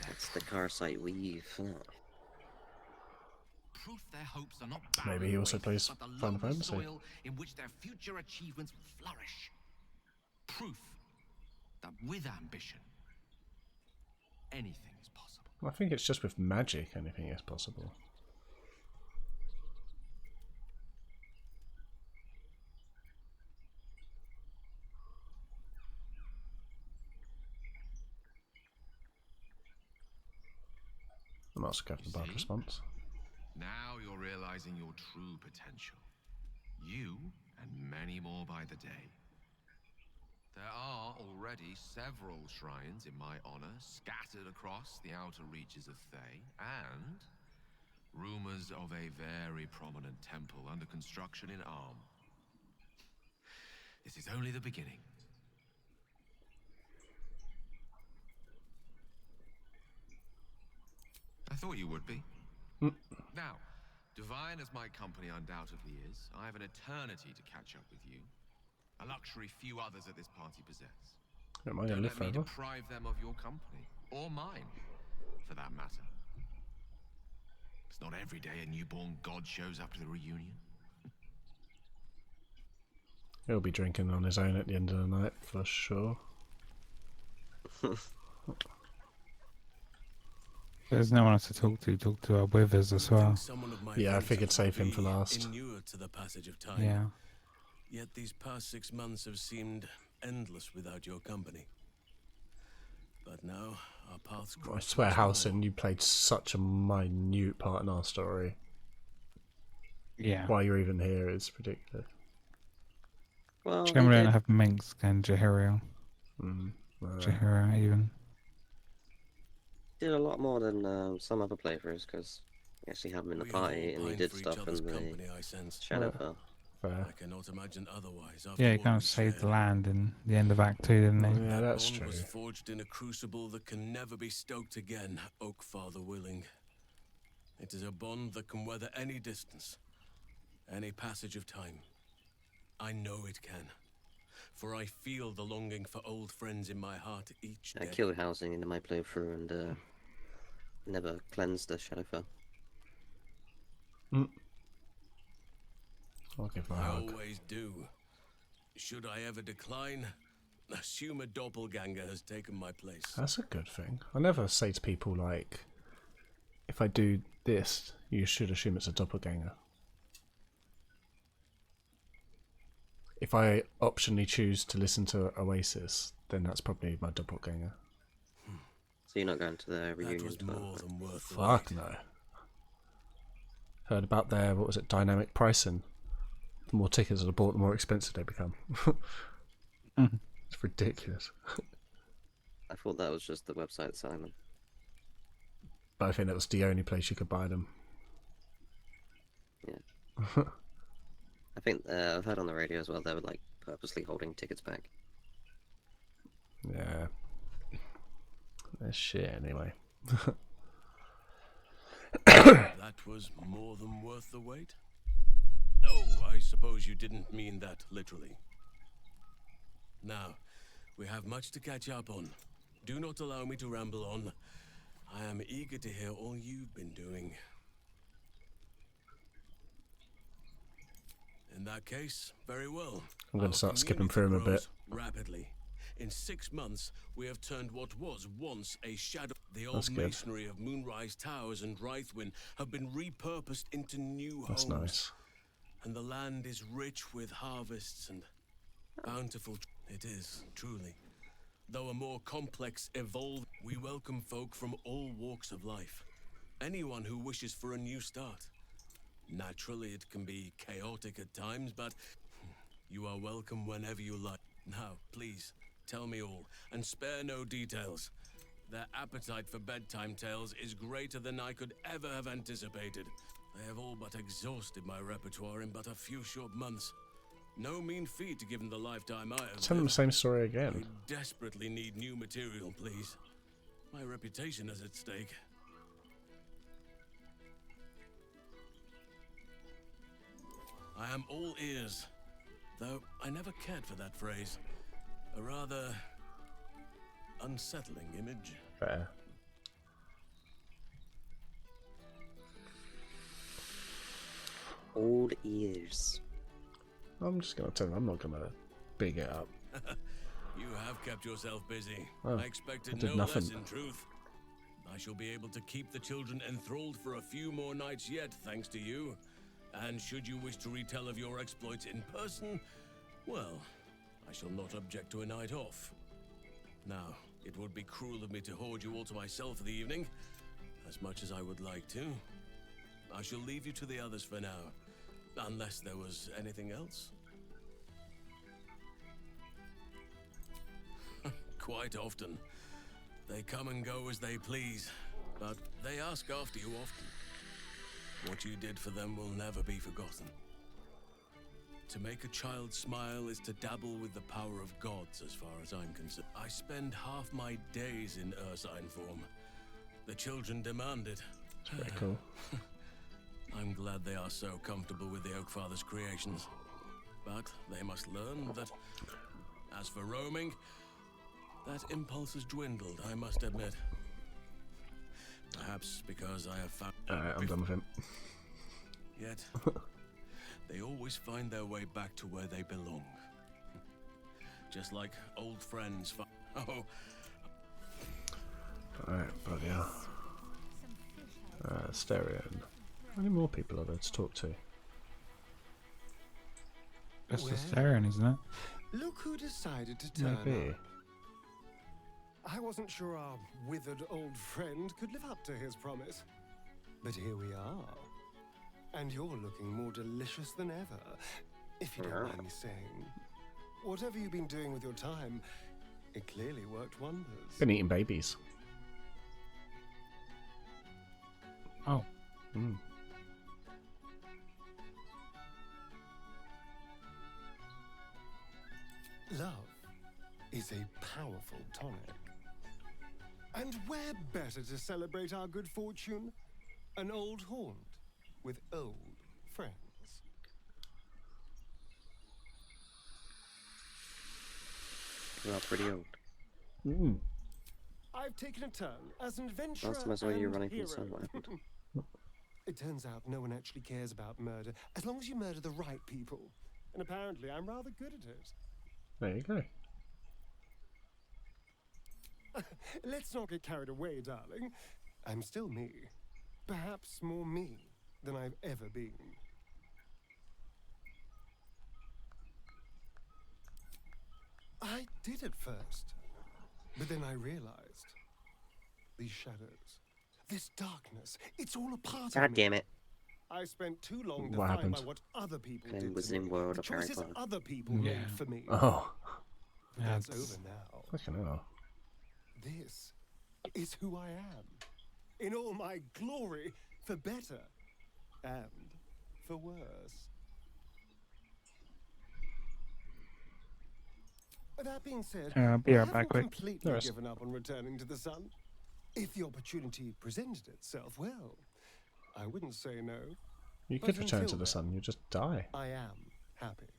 Speaker 1: that's the Karsite weave. Oh.
Speaker 10: proof their hopes are not
Speaker 3: Maybe he also plays
Speaker 10: but the
Speaker 3: Final
Speaker 10: loamy
Speaker 3: Fantasy.
Speaker 10: soil in which their future achievements will flourish. Proof that with ambition, anything is possible.
Speaker 3: I think it's just with magic anything is possible. I'm also getting a bad
Speaker 10: see?
Speaker 3: response.
Speaker 10: Now you're realizing your true potential. You and many more by the day. There are already several shrines in my honor scattered across the outer reaches of Thay, and rumors of a very prominent temple under construction in Arm. This is only the beginning. I thought you would be. Now, divine as my company undoubtedly is, I have an eternity to catch up with you. A luxury few others at this party possess.
Speaker 3: Am I
Speaker 10: Don't
Speaker 3: gonna live
Speaker 10: let me
Speaker 3: forever?
Speaker 10: deprive them of your company, or mine, for that matter. It's not every day a newborn god shows up to the reunion.
Speaker 3: He'll be drinking on his own at the end of the night for sure.
Speaker 2: There's no one else to talk to our withers as well.
Speaker 3: Yeah, I figured save him for last.
Speaker 11: Inured to the passage of time.
Speaker 2: Yeah.
Speaker 11: Yet these past 6 months have seemed endless without your company. But now our paths cross.
Speaker 3: I swear, Halcyon, you played such a minute part in our story.
Speaker 2: Yeah.
Speaker 3: Why you're even here is ridiculous.
Speaker 1: Well,
Speaker 2: Generally,
Speaker 1: he
Speaker 2: don't
Speaker 1: did,
Speaker 2: have Minsk and Jahiriel. Jahira even.
Speaker 1: did a lot more than some other playthroughs because you actually have him in the
Speaker 11: We have all
Speaker 1: party and he
Speaker 11: pined
Speaker 1: did
Speaker 11: for each
Speaker 1: stuff
Speaker 11: other's
Speaker 1: in the
Speaker 11: company, I sense.
Speaker 1: Shadowfell.
Speaker 3: Fair.
Speaker 11: I cannot imagine otherwise. After
Speaker 2: Yeah, he
Speaker 11: what
Speaker 2: kind
Speaker 11: we
Speaker 2: of saved the
Speaker 11: shared.
Speaker 2: land in the end of Act 2, didn't he?
Speaker 3: Yeah, that's
Speaker 11: Bond
Speaker 3: true.
Speaker 11: was forged in a crucible that can never be stoked again, Oak Father willing. It is a bond that can weather any distance, any passage of time. I know it can, for I feel the longing for old friends in my heart each
Speaker 1: I
Speaker 11: day.
Speaker 1: killed housing in my playthrough and never cleansed the Shadowfell.
Speaker 3: I'll give her a
Speaker 11: I
Speaker 3: hug.
Speaker 11: always do. Should I ever decline, assume a doppelganger has taken my place.
Speaker 3: That's a good thing. I never say to people, like, if I do this, you should assume it's a doppelganger. If I optionally choose to listen to Oasis, then that's probably my doppelganger.
Speaker 1: So you're not going to the
Speaker 11: That
Speaker 1: reunion
Speaker 11: was
Speaker 1: tomorrow?
Speaker 11: more than worth the
Speaker 3: Fuck
Speaker 11: wait.
Speaker 3: no. Heard about their, what was it, dynamic pricing. The more tickets that are bought, the more expensive they become. It's ridiculous.
Speaker 1: I thought that was just the website, Simon.
Speaker 3: But I think that was the only place you could buy them.
Speaker 1: Yeah. I think I've heard on the radio as well they were like purposely holding tickets back.
Speaker 3: Yeah. That's shit anyway.
Speaker 11: That was more than worth the wait? Oh, I suppose you didn't mean that literally. Now, we have much to catch up on. Do not allow me to ramble on. I am eager to hear all you've been doing. In that case, very well.
Speaker 3: I'm going
Speaker 11: Our
Speaker 3: to start skipping
Speaker 11: community
Speaker 3: through them a bit.
Speaker 11: grows rapidly. In 6 months, we have turned what was once a shadow. The old
Speaker 3: That's good.
Speaker 11: masonry of Moonrise Towers and Wraithwin have been repurposed into new
Speaker 3: That's
Speaker 11: homes.
Speaker 3: nice.
Speaker 11: And the land is rich with harvests and bountiful. It is, truly. Though a more complex, evolved, we welcome folk from all walks of life. Anyone who wishes for a new start. Naturally, it can be chaotic at times, but you are welcome whenever you like. Now, please, tell me all, and spare no details. Their appetite for bedtime tales is greater than I could ever have anticipated. They have all but exhausted my repertoire in but a few short months. No mean feat given the lifetime I have
Speaker 3: Tell them the
Speaker 11: lived.
Speaker 3: same story
Speaker 11: I
Speaker 3: again.
Speaker 11: desperately need new material, please. My reputation is at stake. I am all ears, though I never cared for that phrase. A rather unsettling image.
Speaker 3: Fair.
Speaker 1: Old ears.
Speaker 3: I'm just going to tell them I'm not going to big it up.
Speaker 11: You have kept yourself busy.
Speaker 3: Oh,
Speaker 11: I expected
Speaker 3: I did
Speaker 11: no
Speaker 3: nothing.
Speaker 11: less in truth. I shall be able to keep the children enthralled for a few more nights yet, thanks to you. And should you wish to retell of your exploits in person, well, I shall not object to a night off. Now, it would be cruel of me to hoard you all to myself for the evening, as much as I would like to. I shall leave you to the others for now, unless there was anything else. quite often. They come and go as they please, but they ask after you often. What you did for them will never be forgotten. To make a child smile is to dabble with the power of gods, as far as I'm concerned. I spend half my days in Ursine form. The children demand it.
Speaker 3: It's pretty cool.
Speaker 11: I'm glad they are so comfortable with the Oakfather's creations. But they must learn that, as for roaming, that impulse has dwindled, I must admit. Perhaps because I have found...
Speaker 3: Alright, I'm done with him.
Speaker 11: Yet, they always find their way back to where they belong. Just like old friends. Oh.
Speaker 3: Alright, bloody hell. Stereo. How many more people are there to talk to?
Speaker 2: That's the Saren, isn't it?
Speaker 12: Look who decided to turn
Speaker 3: Maybe.
Speaker 12: up. I wasn't sure our withered old friend could live up to his promise. But here we are. And you're looking more delicious than ever, if you don't mind me saying. Whatever you've been doing with your time, it clearly worked wonders.
Speaker 3: Been eating babies.
Speaker 2: Oh.
Speaker 3: Mm.
Speaker 12: Love is a powerful tonic. And where better to celebrate our good fortune? An old haunt with old friends.
Speaker 1: You are pretty old.
Speaker 3: Mm.
Speaker 12: I've taken a turn as an adventurer.
Speaker 1: Last time I saw you
Speaker 12: and
Speaker 1: running from the
Speaker 12: hero.
Speaker 1: sun, what happened?
Speaker 12: It turns out no one actually cares about murder as long as you murder the right people. And apparently I'm rather good at it.
Speaker 3: There you go.
Speaker 12: Let's not get carried away, darling. I'm still me. Perhaps more me than I've ever been. I did at first, but then I realized these shadows, this darkness, it's all a part of me.
Speaker 1: God damn it.
Speaker 12: I spent too long
Speaker 3: What
Speaker 12: defined by
Speaker 3: happened?
Speaker 12: what other people
Speaker 1: Playing
Speaker 12: did to me.
Speaker 1: Wizarding World
Speaker 12: The
Speaker 1: of Harry
Speaker 12: choices
Speaker 1: Potter.
Speaker 12: other people
Speaker 2: Yeah.
Speaker 12: made for me.
Speaker 3: Oh.
Speaker 12: That's
Speaker 2: Yeah,
Speaker 12: over now.
Speaker 3: Fucking hell.
Speaker 12: This is who I am. In all my glory, for better and for worse. That being said,
Speaker 2: I'll be
Speaker 12: I
Speaker 2: right
Speaker 12: haven't
Speaker 2: back, quick.
Speaker 12: completely
Speaker 3: There is.
Speaker 12: given up on returning to the sun. If the opportunity presented itself, well, I wouldn't say no.
Speaker 3: You
Speaker 12: But
Speaker 3: could return to
Speaker 12: until
Speaker 3: the
Speaker 12: then,
Speaker 3: sun, you just die.
Speaker 12: I am happy.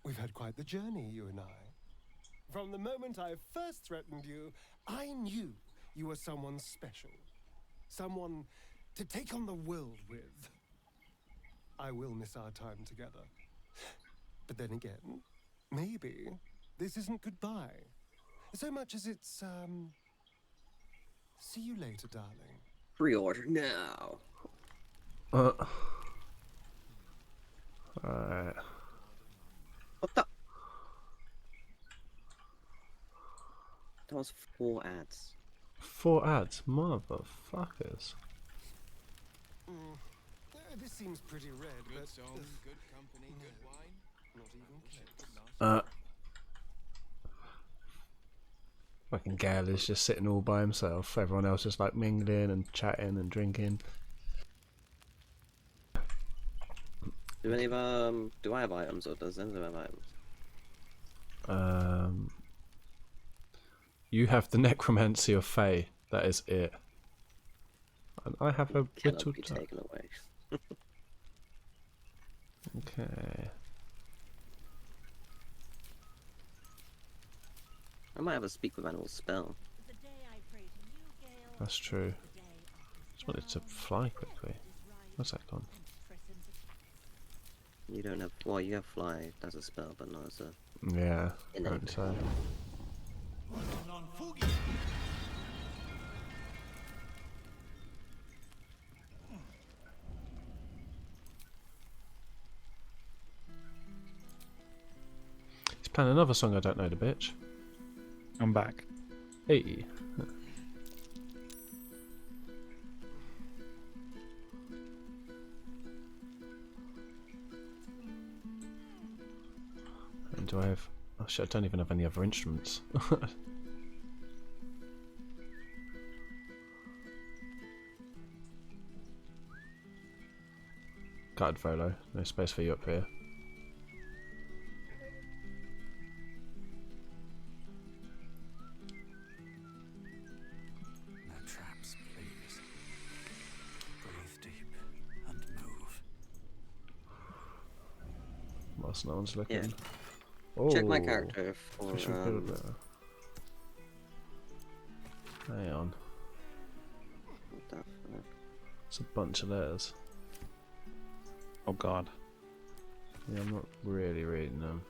Speaker 12: We've had quite the journey, you and I. From the moment I first threatened you, I knew you were someone special. Someone to take on the world with. I will miss our time together. But then again, maybe this isn't goodbye. So much as it's, see you later, darling.
Speaker 1: Pre-order now.
Speaker 3: Alright.
Speaker 1: What the? That was 4 ads.
Speaker 3: 4 ads, motherfuckers.
Speaker 12: This seems pretty red,
Speaker 6: Good
Speaker 12: but
Speaker 6: song, good company, good wine.
Speaker 12: not even close.
Speaker 3: Fucking Gale is just sitting all by himself. Everyone else is like mingling and chatting and drinking.
Speaker 1: Do any of do I have items or does anyone have items?
Speaker 3: You have the necromancy of Fae. That is it. And I have a
Speaker 1: Cannot
Speaker 3: little.
Speaker 1: be taken away.
Speaker 3: Okay.
Speaker 1: I might have a speak with animals spell.
Speaker 3: That's true. Just wanted to fly quickly. What's that gone?
Speaker 1: You don't have. Well, you have fly as a spell, but not as a.
Speaker 3: Yeah.
Speaker 1: Innate.
Speaker 3: Apparently so. He's playing another song I don't know, the bitch.
Speaker 2: I'm back.
Speaker 3: Hey. And do I have... Oh shit, I don't even have any other instruments. Gutted Volo, no space for you up here.
Speaker 13: No traps, please. Breathe deep and move.
Speaker 3: Whilst no one's looking.
Speaker 1: Yeah.
Speaker 3: Oh,
Speaker 1: Check my character for
Speaker 3: official build letter. Hang on.
Speaker 1: what the fuck?
Speaker 3: It's a bunch of letters.
Speaker 2: Oh god.
Speaker 3: Yeah, I'm not really reading them.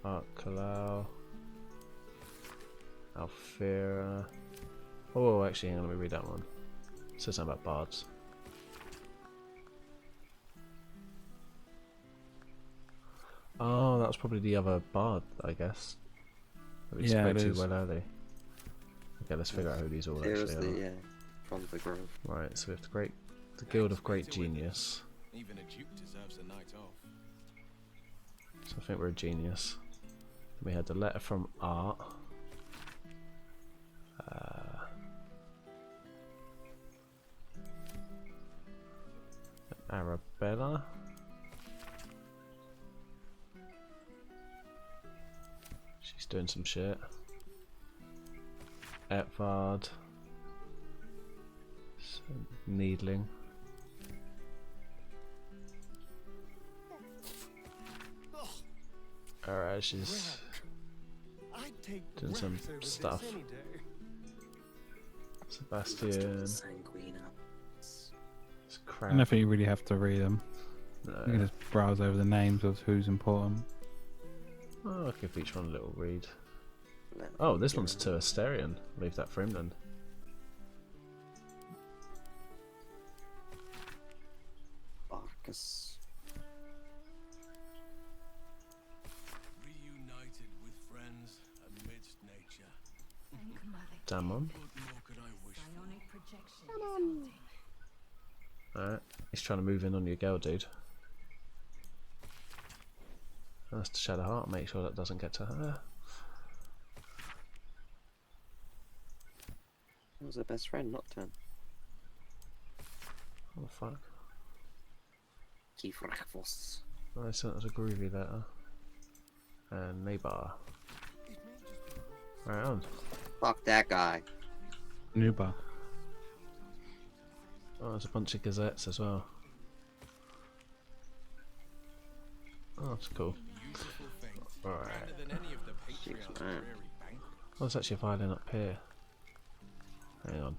Speaker 3: Art Kalau. Alfira. Oh, actually, hang on, let me read that one. It says something about bards. Oh, that was probably the other bard, I guess. That we
Speaker 2: Yeah,
Speaker 3: spoke
Speaker 2: it
Speaker 3: to
Speaker 2: is.
Speaker 3: well early. Okay, let's figure out who these all actually
Speaker 1: Seriously,
Speaker 3: are.
Speaker 1: yeah. From the grove.
Speaker 3: Right, so we have the Guild of Great Genius.
Speaker 6: Even a duke deserves a night off.
Speaker 3: So I think we're a genius. We had the letter from Art. Arabella. She's doing some shit. Etvard. Needling. Alright, she's
Speaker 12: I'd take
Speaker 3: doing some
Speaker 12: rats over this
Speaker 3: stuff.
Speaker 12: any day.
Speaker 3: Sebastian.
Speaker 1: Sanguina.
Speaker 3: It's
Speaker 2: I
Speaker 3: crap.
Speaker 2: don't think you really have to read them.
Speaker 3: No.
Speaker 2: You can just browse over the names of who's important.
Speaker 3: Oh, I'll give each one a little read. Oh, this one's to Asterion. Leave that for him then.
Speaker 1: Arcus.
Speaker 11: Reunited with friends amidst nature.
Speaker 3: Damon.
Speaker 11: What more could I wish for?
Speaker 9: Psionic projection is haunting.
Speaker 3: Alright, he's trying to move in on your girl, dude. That's to Shadow Heart, make sure that doesn't get to her.
Speaker 1: That was her best friend, Nocturne.
Speaker 3: What the fuck?
Speaker 1: Keith Rakvos.
Speaker 3: I sent us a groovy letter. And Nabar. Right on.
Speaker 1: Fuck that guy.
Speaker 2: Nuba.
Speaker 3: Oh, there's a bunch of gazettes as well. Oh, that's cool. Alright.
Speaker 1: Man.
Speaker 3: Oh, there's actually a violin up here. Hang on.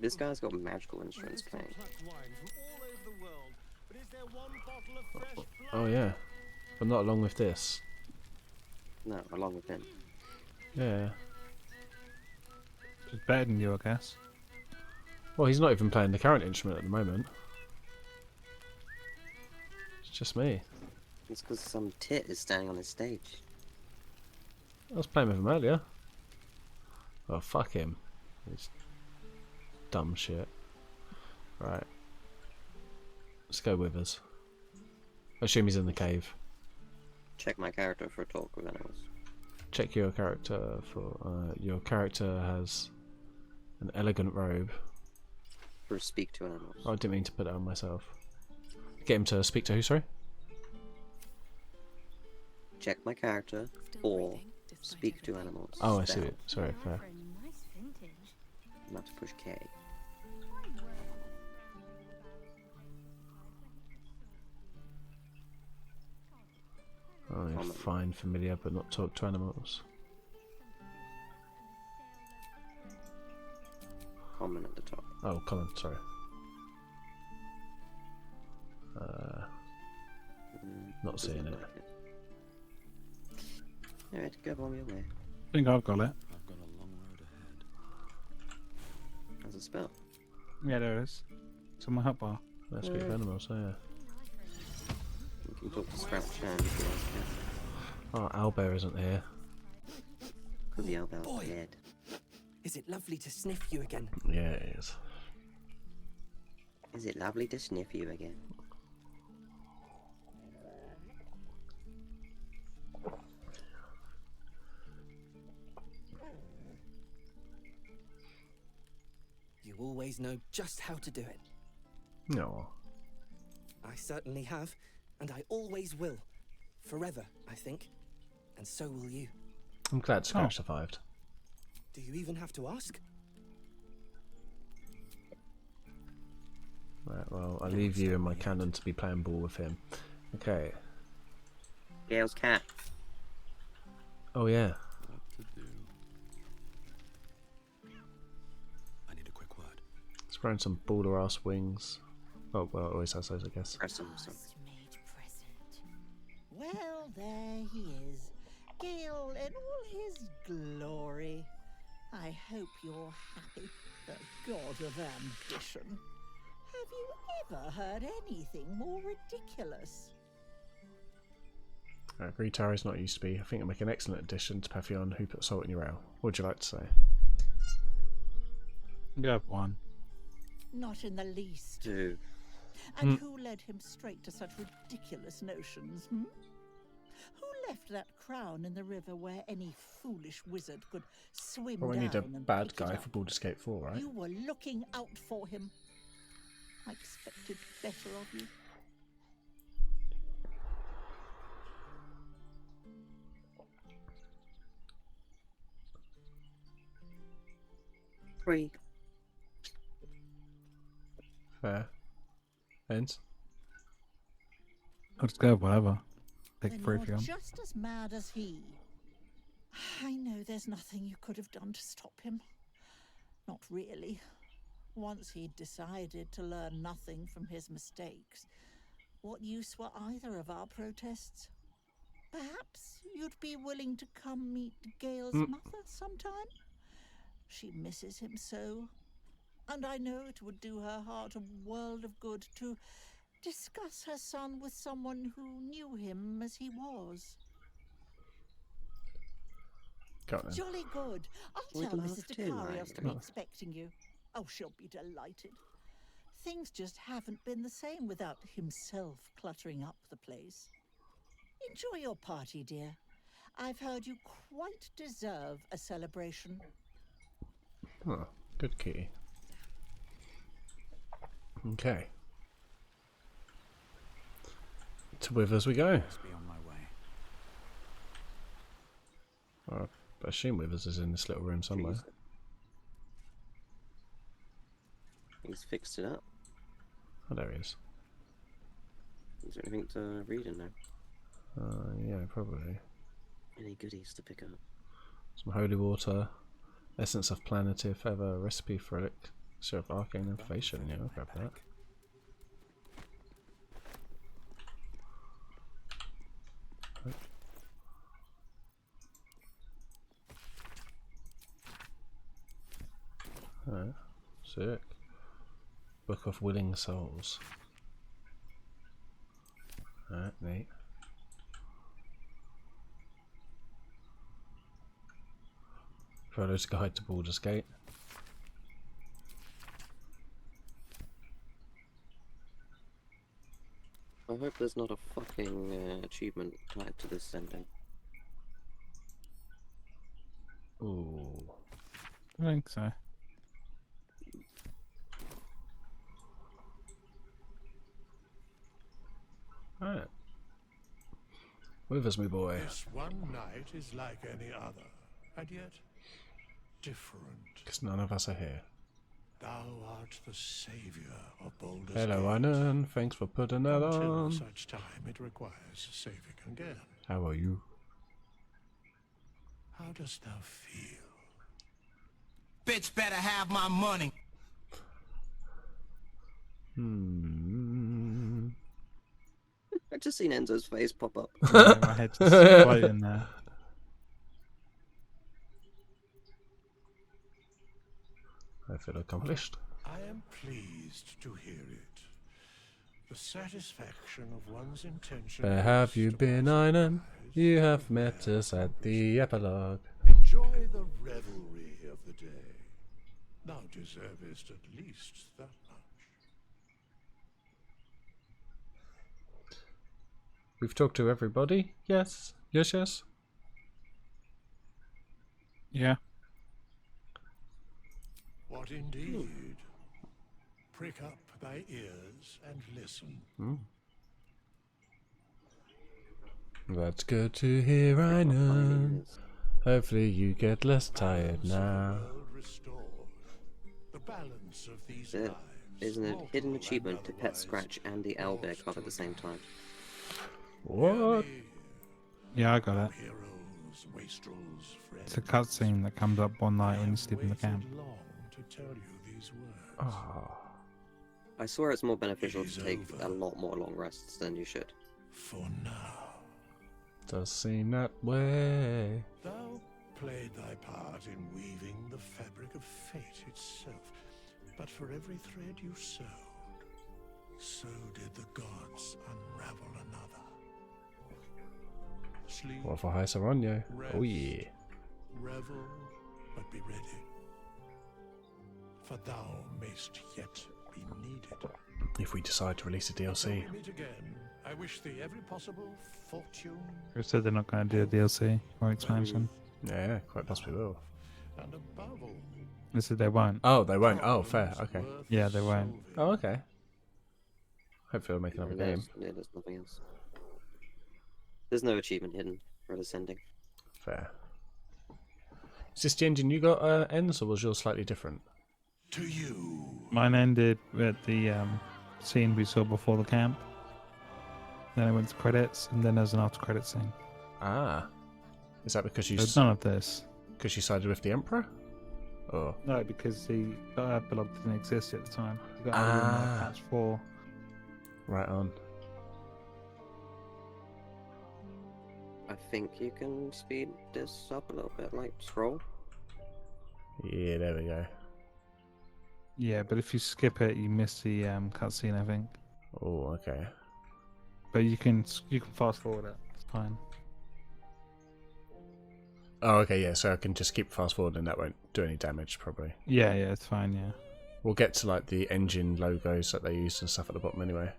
Speaker 1: This guy's got magical instruments playing.
Speaker 3: Oh yeah. But not along with this.
Speaker 1: No, along with him.
Speaker 3: Yeah.
Speaker 2: She's better than you, I guess.
Speaker 3: Well, he's not even playing the current instrument at the moment. It's just me.
Speaker 1: It's because some tit is standing on his stage.
Speaker 3: I was playing with him earlier. Oh, fuck him. He's dumb shit. Right. Let's go with us. I assume he's in the cave.
Speaker 1: Check my character for talk with animals.
Speaker 3: Check your character for... your character has an elegant robe.
Speaker 1: For speak to animals.
Speaker 3: Oh, I didn't mean to put that on myself. Get him to speak to who, sorry?
Speaker 1: Check my character or speak to animals.
Speaker 3: Oh, I see
Speaker 1: Down.
Speaker 3: it. Sorry, fair.
Speaker 1: Not to push K.
Speaker 3: Oh, you're
Speaker 1: Common.
Speaker 3: fine, familiar, but not talk to animals.
Speaker 1: Common at the top.
Speaker 3: Oh, common, sorry. Not
Speaker 1: Doesn't
Speaker 3: seeing it.
Speaker 1: like Alright, go on your way.
Speaker 2: I think I've got it.
Speaker 13: I've got a long road ahead.
Speaker 1: How's it spell?
Speaker 2: Yeah, there it is. It's on my hotbar.
Speaker 3: Let's speak to animals, oh yeah.
Speaker 1: crouch and
Speaker 3: Oh, Owlbear isn't here.
Speaker 1: Could be Albert
Speaker 14: Boy.
Speaker 1: dead.
Speaker 14: Is it lovely to sniff you again?
Speaker 3: Yeah, it is.
Speaker 1: Is it lovely to sniff you again?
Speaker 14: You always know just how to do it.
Speaker 3: No.
Speaker 14: I certainly have, and I always will. Forever, I think. And so will you.
Speaker 3: I'm glad Scratch survived.
Speaker 14: Do you even have to ask?
Speaker 3: Right, well, I leave you and my cannon to be playing ball with him. Okay.
Speaker 1: Gail's cat.
Speaker 3: Oh, yeah.
Speaker 13: What to do? I need a quick word.
Speaker 3: It's wearing some Baldur ass wings. Oh, well, it always has those, I guess.
Speaker 1: Press him, sorry.
Speaker 15: Well, there he is. Gale in all his glory. I hope you're happy, the god of ambition. Have you ever heard anything more ridiculous?
Speaker 3: Greetara is not used to be. I think it'll make an excellent addition to Papillon who put salt in your ale. What would you like to say?
Speaker 2: You have one.
Speaker 15: Not in the least.
Speaker 1: Two.
Speaker 15: And who led him straight to such ridiculous notions, hmm? Who left that crown in the river where any foolish wizard could swim
Speaker 3: Well, we
Speaker 15: down
Speaker 3: need a
Speaker 15: and
Speaker 3: bad
Speaker 15: pick it
Speaker 3: guy
Speaker 15: up?
Speaker 3: for Baldur's Gate 4, right?
Speaker 15: You were looking out for him. I expected better of you.
Speaker 1: Three.
Speaker 3: Fair. Ends?
Speaker 2: I'll just go with whatever. Take
Speaker 15: Then
Speaker 2: three if you
Speaker 15: you're
Speaker 2: want.
Speaker 15: just as mad as he. I know there's nothing you could have done to stop him. Not really. Once he'd decided to learn nothing from his mistakes, what use were either of our protests? Perhaps you'd be willing to come meet Gale's mother sometime? She misses him so, and I know it would do her heart a world of good to discuss her son with someone who knew him as he was.
Speaker 3: Got it.
Speaker 15: Jolly good. I'll
Speaker 1: We'd
Speaker 15: tell
Speaker 1: love
Speaker 15: Mrs.
Speaker 1: to,
Speaker 15: Dicarios to be
Speaker 1: Mike.
Speaker 15: expecting you. Oh, she'll be delighted. Things just haven't been the same without himself cluttering up the place. Enjoy your party, dear. I've heard you quite deserve a celebration.
Speaker 3: Oh, good kitty. Okay. To Withers we go.
Speaker 13: Must be on my way.
Speaker 3: Well, I assume Withers is in this little room somewhere.
Speaker 1: He's fixed it up.
Speaker 3: Oh, there he is.
Speaker 1: Is there anything to read in there?
Speaker 3: Yeah, probably.
Speaker 1: Any goodies to pick up?
Speaker 3: Some holy water, essence of planetive feather, recipe for elixir of arcane inflation. Yeah, I'll grab that. Alright, sick. Book of Willing Souls. Alright, neat. Frodo's Guide to Baldur's Gate.
Speaker 1: I hope there's not a fucking achievement tied to this ending.
Speaker 3: Ooh.
Speaker 2: I think so.
Speaker 3: Alright. Withers, me boy.
Speaker 4: This one night is like any other, and yet different.
Speaker 3: Because none of us are here.
Speaker 4: Thou art the savior of Baldur's
Speaker 3: Hello,
Speaker 4: Gate.
Speaker 3: Anan. Thanks for putting that
Speaker 4: Until
Speaker 3: on.
Speaker 4: such time it requires saving again.
Speaker 3: How are you?
Speaker 4: How dost thou feel?
Speaker 6: Bitch better have my money.
Speaker 1: I just seen Enzo's face pop up.
Speaker 2: Yeah, my head's just floating there.
Speaker 3: I feel accomplished.
Speaker 4: I am pleased to hear it. The satisfaction of one's intention.
Speaker 3: Where have you been, Einan? You have met us at the Epilogue.
Speaker 4: Enjoy the revelry of the day. Thou deservest at least that much.
Speaker 3: We've talked to everybody. Yes. Yes, yes.
Speaker 2: Yeah.
Speaker 4: What indeed? Prick up thy ears and listen.
Speaker 3: That's good to hear, Einan. Hopefully you get less tired now.
Speaker 4: The balance of these
Speaker 1: There
Speaker 4: lives.
Speaker 1: is a hidden achievement to pet Scratch and the owlbear cub at the same time.
Speaker 3: What?
Speaker 2: Yeah, I got it.
Speaker 4: Heroes, wastrels,
Speaker 2: It's a cutscene that comes up one night when you sleep in the camp.
Speaker 4: long to tell you these words.
Speaker 3: Oh.
Speaker 1: I swear it's more beneficial to take a lot more long rests than you should.
Speaker 4: For now.
Speaker 3: Does seem that way.
Speaker 4: Thou played thy part in weaving the fabric of fate itself, but for every thread you sewed, so did the gods unravel another. Sleep,
Speaker 3: What for High Saronio?
Speaker 4: rest,
Speaker 3: Oh yeah.
Speaker 4: revel, but be ready, for thou mayst yet be needed.
Speaker 3: If we decide to release a DLC.
Speaker 4: Till we meet again, I wish thee every possible fortune
Speaker 2: Who said they're not going to do a DLC or expansion?
Speaker 3: Yeah, quite possibly will.
Speaker 4: and above all.
Speaker 2: They said they won't.
Speaker 3: Oh, they won't. Oh, fair. Okay.
Speaker 2: Yeah, they won't.
Speaker 3: Oh, okay. Hopefully they'll make another game.
Speaker 1: There's nothing else. There's no achievement hidden for ascending.
Speaker 3: Fair. Is this the engine you got ends, or was yours slightly different?
Speaker 4: To you.
Speaker 2: Mine ended at the scene we saw before the camp. Then I went to credits, and then there's an after credit scene.
Speaker 3: Ah. Is that because you
Speaker 2: There's none of this.
Speaker 3: because you sided with the Emperor? Or
Speaker 2: No, because the Epilogue didn't exist at the time. You got added in like patch 4.
Speaker 3: right on.
Speaker 1: I think you can speed this up a little bit, like scroll.
Speaker 3: Yeah, there we go.
Speaker 2: Yeah, but if you skip it, you miss the cutscene, I think.
Speaker 3: Oh, okay.
Speaker 2: But you can fast forward it. It's fine.
Speaker 3: Oh, okay, yeah, so I can just keep fast forwarding, that won't do any damage, probably.
Speaker 2: Yeah, it's fine, yeah.
Speaker 3: We'll get to, like, the engine logos that they use and stuff at the bottom anyway.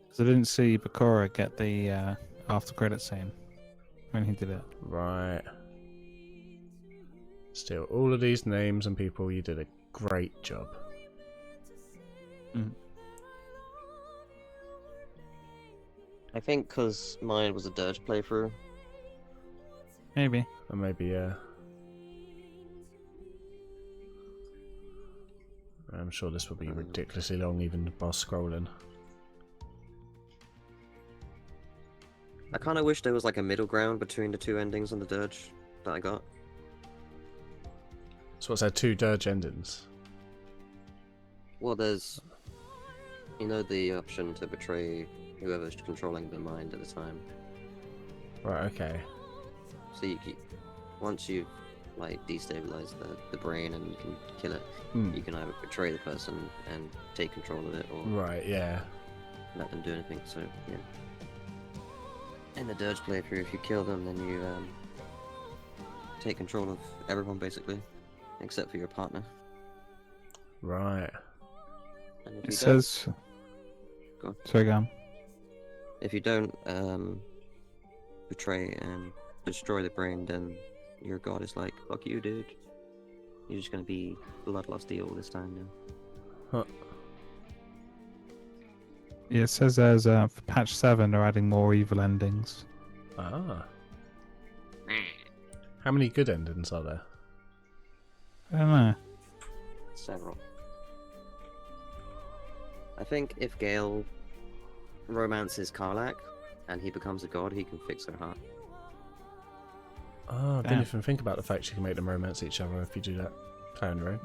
Speaker 2: Because I didn't see Bakura get the after credit scene when he did it.
Speaker 3: Right. Still, all of these names and people, you did a great job.
Speaker 2: Mm.
Speaker 1: I think because mine was a Dirge playthrough.
Speaker 2: Maybe.
Speaker 3: Or maybe, I'm sure this will be ridiculously long even while scrolling.
Speaker 1: I kind of wish there was like a middle ground between the two endings on the Dirge that I got.
Speaker 3: So what's that, 2 Dirge endings?
Speaker 1: Well, there's, you know, the option to betray whoever's controlling the mind at the time.
Speaker 3: Right, okay.
Speaker 1: So you keep, once you've like destabilized the brain and you can kill it, you can either betray the person and take control of it, or
Speaker 3: Right, yeah.
Speaker 1: let them do anything. So yeah. In the Dirge playthrough, if you kill them, then you take control of everyone basically, except for your partner.
Speaker 3: Right.
Speaker 1: And if
Speaker 2: It
Speaker 1: you
Speaker 2: says...
Speaker 1: Go on.
Speaker 2: Sorry, go on.
Speaker 1: If you don't betray and destroy the brain, then your god is like, fuck you, dude. You're just gonna be bloodlusty all this time now.
Speaker 3: Huh.
Speaker 2: Yeah, it says there's for patch 7 they're adding more evil endings.
Speaker 3: Ah. How many good endings are there?
Speaker 2: I don't know.
Speaker 1: Several. I think if Gale romances Karlak and he becomes a god, he can fix her heart.
Speaker 3: Oh, I didn't even think about the fact you can make them romance each other if you do that. Play on your own.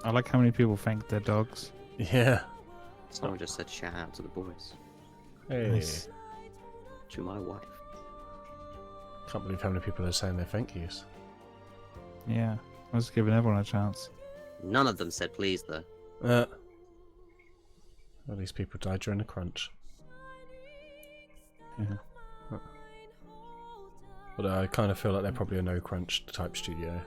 Speaker 2: I like how many people thank their dogs.
Speaker 3: Yeah.
Speaker 1: Someone just said shout out to the boys.
Speaker 3: Hey.
Speaker 2: Nice.
Speaker 1: To my wife.
Speaker 3: Can't believe how many people are saying their thank yous.
Speaker 2: Yeah, I was giving everyone a chance.
Speaker 1: None of them said please, though.
Speaker 3: All these people died during the crunch.
Speaker 2: Yeah.
Speaker 3: Although I kind of feel like they're probably a no crunch type studio.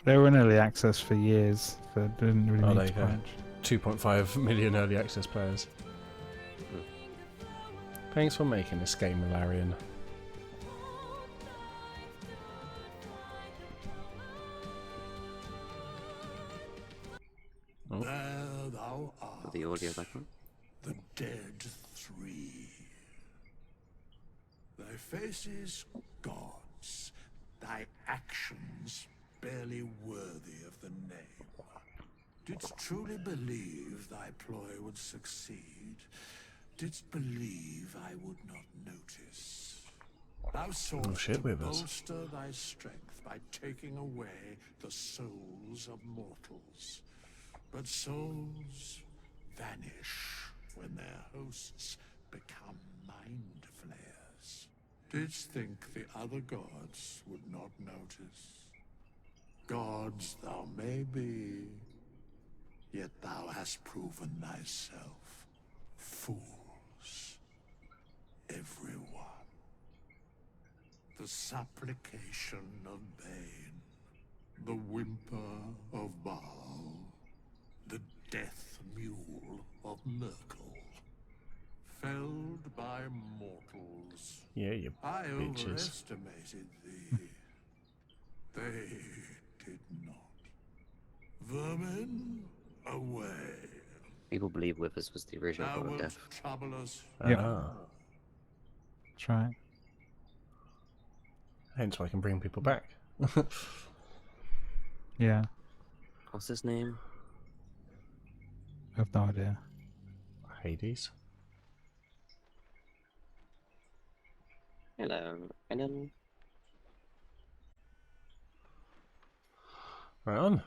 Speaker 2: They were in early access for years, but didn't really
Speaker 3: Oh,
Speaker 2: need
Speaker 3: there
Speaker 2: to
Speaker 3: you go.
Speaker 2: crunch.
Speaker 3: 2.5 million early access players. Thanks for making this game, Malarian.
Speaker 4: There thou art.
Speaker 1: Put the audio back on.
Speaker 4: The dead three. Thy faces gods, thy actions barely worthy of the name. Didst truly believe thy ploy would succeed? Didst believe I would not notice? Thou soughtst to
Speaker 3: with us.
Speaker 4: bolster thy strength by taking away the souls of mortals. But souls vanish when their hosts become mind flayers. Didst think the other gods would not notice? Gods thou may be, yet thou hast proven thyself fools, everyone. The supplication of Bane, the whimper of Baal, the death mule of Merkel, felled by mortals.
Speaker 3: Yeah, you
Speaker 4: I
Speaker 3: bitches.
Speaker 4: overestimated thee. They did not. Vermin, away.
Speaker 1: People believe Withers was the original
Speaker 4: Thou
Speaker 1: God of
Speaker 4: wilt
Speaker 1: Death.
Speaker 4: trouble us.
Speaker 2: Yep.
Speaker 3: Ah.
Speaker 2: That's right.
Speaker 3: Hence why I can bring people back.
Speaker 2: Yeah.
Speaker 1: What's his name?
Speaker 2: I have no idea.
Speaker 3: Hades.
Speaker 1: Hello, Brennan.
Speaker 3: Right on.